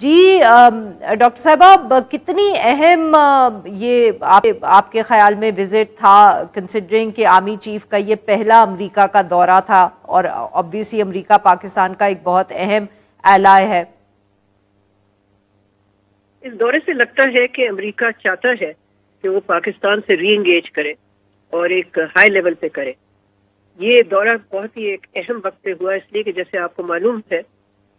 جی doctor صاحبہ کتنی اہم یہ آپ کے خیال میں وزٹ تھا، کنسیڈرنگ کہ آرمی چیف کا یہ پہلا امریکہ کا دورہ تھا اور آبویسلی امریکہ پاکستان کا ایک بہت اہم ایلائی ہے؟ اس دورے سے لگتا ہے کہ امریکہ چاہتا ہے کہ وہ پاکستان سے ری انگیج کرے اور ایک ہائی لیول پہ کرے۔ یہ دورہ بہت ہی ایک اہم وقت پہ ہوا، اس لیے کہ جیسے آپ کو معلوم ہے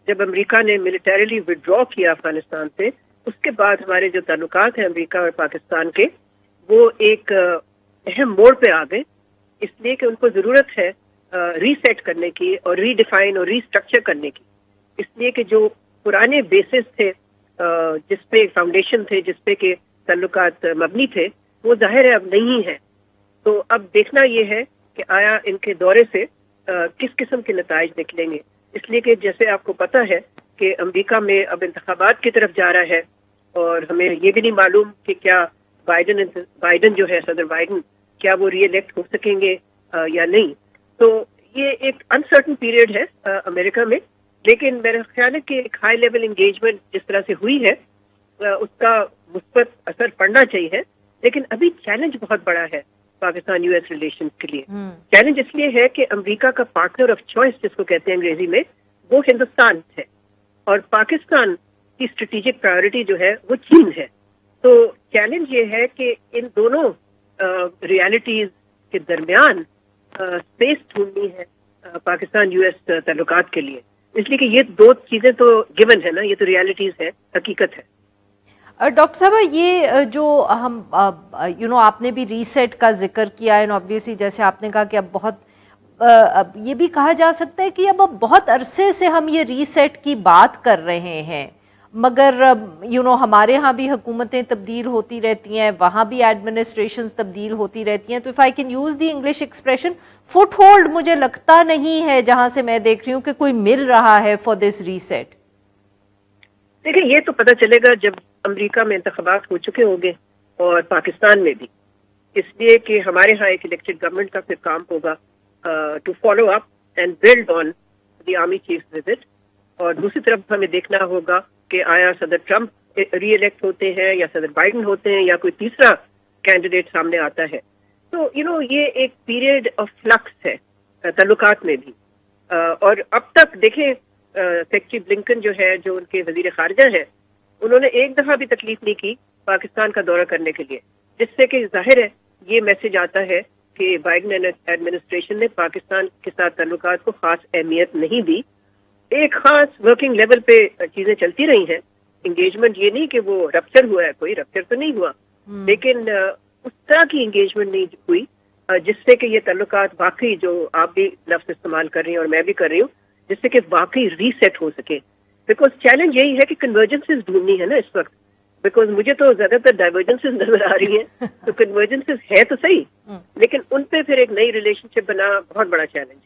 جب امریکہ نے ملٹریلی وڈرا کیا افغانستان سے، اس کے بعد ہمارے جو تعلقات ہیں امریکہ اور پاکستان کے، وہ ایک اہم موڑ پہ آ گئے، اس لیے کہ ان کو ضرورت ہے ری سیٹ کرنے کی اور ری ڈیفائن اور ری اسٹرکچر کرنے کی، اس لیے کہ جو پرانے بیسس تھے جس پہ فاؤنڈیشن تھے، جس پہ کہ تعلقات مبنی تھے، وہ ظاہر ہے اب نہیں ہے۔ تو اب دیکھنا یہ ہے کہ آیا ان کے دورے سے کس قسم کے نتائج نکلیں گے، اس لیے کہ جیسے آپ کو پتہ ہے کہ امریکہ میں اب انتخابات کی طرف جا رہا ہے اور ہمیں یہ بھی نہیں معلوم کہ کیا بائیڈن جو ہے، صدر بائیڈن، کیا وہ ری الیکٹ ہو سکیں گے یا نہیں۔ تو یہ ایک انسرٹن پیریڈ ہے امریکہ میں، لیکن میرا خیال ہے کہ ایک ہائی لیول انگیجمنٹ جس طرح سے ہوئی ہے اس کا مثبت اثر پڑنا چاہیے، لیکن ابھی چیلنج بہت بڑا ہے پاکستان یو ایس ریلیشن کے لیے۔ چیلنج اس لیے ہے کہ امریکہ کا پارٹنر آف چوائس جس کو کہتے ہیں انگریزی میں، وہ ہندوستان ہے اور پاکستان کی اسٹریٹجک پرائیورٹی جو ہے وہ چین ہے۔ تو چیلنج یہ ہے کہ ان دونوں ریالٹیز کے درمیان اسپیس ڈھونڈنی ہے پاکستان یو ایس تعلقات کے لیے، اس لیے کہ یہ دو چیزیں تو گیون ہے نا، یہ تو ریالٹیز ہے، حقیقت ہے۔ ڈاکٹر صاحبہ یہ جو ہم آپ نے بھی ریسیٹ کا ذکر کیا ہے، obviously جیسے آپ نے کہا کہ اب یہ بھی کہا جا سکتا ہے کہ اب بہت عرصے سے ہم یہ ریسیٹ کی بات کر رہے ہیں، مگر ہمارے ہاں بھی حکومتیں تبدیل ہوتی رہتی ہیں، وہاں بھی ایڈمنسٹریشنز تبدیل ہوتی رہتی ہیں، تو if I can use the English expression foothold مجھے لگتا نہیں ہے جہاں سے میں دیکھ رہی ہوں کہ کوئی مل رہا ہے فار دس ریسیٹ۔ دیکھیں یہ تو پتہ چلے گا جب امریکہ میں انتخابات ہو چکے ہوں گے اور پاکستان میں بھی، اس لیے کہ ہمارے ہاں ایک الیکٹڈ گورنمنٹ کا پھر کام ہوگا to follow up and build on the army chief visit, اور دوسری طرف ہمیں دیکھنا ہوگا کہ آیا صدر ٹرمپ ری الیکٹ ہوتے ہیں یا صدر بائیڈن ہوتے ہیں یا کوئی تیسرا کینڈیڈیٹ سامنے آتا ہے۔ تو یہ ایک پیریڈ آف فلکس ہے تعلقات میں بھی، اور اب تک دیکھیں سیکریٹری بلنکن جو ہے، جو ان کے وزیر خارجہ ہیں، انہوں نے ایک دفعہ بھی تکلیف نہیں کی پاکستان کا دورہ کرنے کے لیے، جس سے کہ ظاہر ہے یہ میسج آتا ہے کہ بائیڈن ایڈمنسٹریشن نے پاکستان کے ساتھ تعلقات کو خاص اہمیت نہیں دی۔ ایک خاص ورکنگ لیول پہ چیزیں چلتی رہی ہیں، انگیجمنٹ یہ نہیں کہ وہ رپچر ہوا ہے، کوئی رپچر تو نہیں ہوا، لیکن اس طرح کی انگیجمنٹ نہیں ہوئی جس سے کہ یہ تعلقات واقعی، جو آپ بھی لفظ استعمال کر رہی ہیں اور میں بھی کر رہی ہوں، جس سے کہ واقعی ری سیٹ ہو سکے۔ بیکاز چیلنج یہی ہے کہ کنورجنسز ڈھونڈنی ہے نا اس وقت، بیکاز مجھے تو زیادہ تر ڈائیورجنسز نظر آ رہی ہیں، تو کنورجنسز ہے تو صحیح، لیکن ان پہ پھر ایک نئی ریلیشن شپ بنا بہت بڑا چیلنج ہے۔